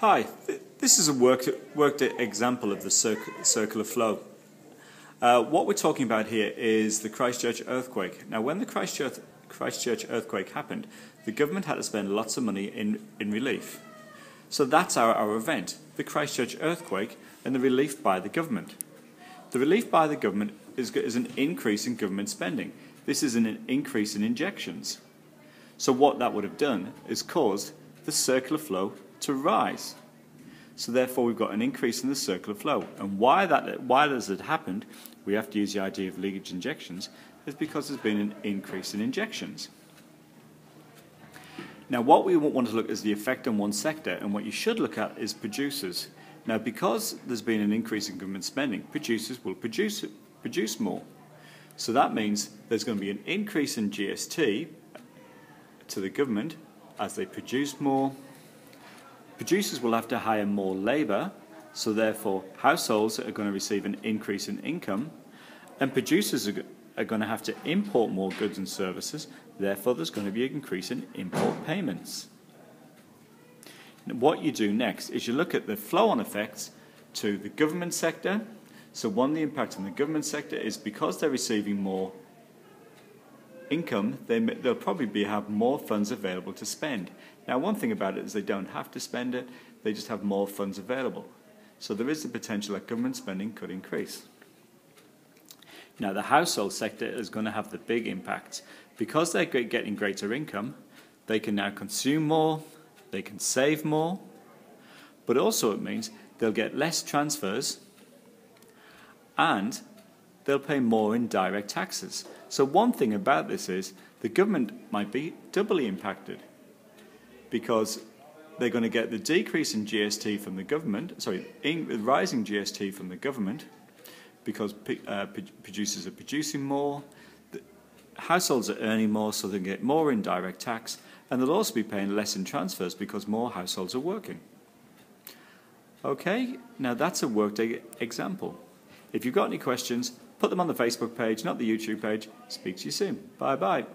Hi, this is a worked example of the circular flow. What we're talking about here is the Christchurch earthquake. Now, when the Christchurch earthquake happened, the government had to spend lots of money in relief. So that's our event, the Christchurch earthquake and the relief by the government. The relief by the government is an increase in government spending. This is an increase in injections. So what that would have done is caused the circular flow to rise. So therefore we've got an increase in the circular flow. And why does it happen? We have to use the idea of leakage injections, is because there's been an increase in injections. Now what we want to look at is the effect on one sector, and what you should look at is producers. Now because there's been an increase in government spending, producers will produce more. So that means there's going to be an increase in GST to the government as they produce more. Producers will have to hire more labour, so therefore households are going to receive an increase in income, and producers are going to have to import more goods and services, therefore there's going to be an increase in import payments. What you do next is you look at the flow-on effects to the government sector. So the impact on the government sector is because they're receiving more income, they'll probably have more funds available to spend. Now one thing about it is they don't have to spend it, they just have more funds available. So there is the potential that government spending could increase. Now the household sector is going to have the big impact. Because they're getting greater income, they can now consume more, they can save more, but also it means they'll get less transfers and they'll pay more in direct taxes. So one thing about this is the government might be doubly impacted because they're going to get the decrease in GST from the government, rising GST from the government because producers are producing more, households are earning more, so they'll get more in direct tax, and they'll also be paying less in transfers because more households are working. Okay, now that's a worked example. If you've got any questions, put them on the Facebook page, not the YouTube page. Speak to you soon. Bye-bye.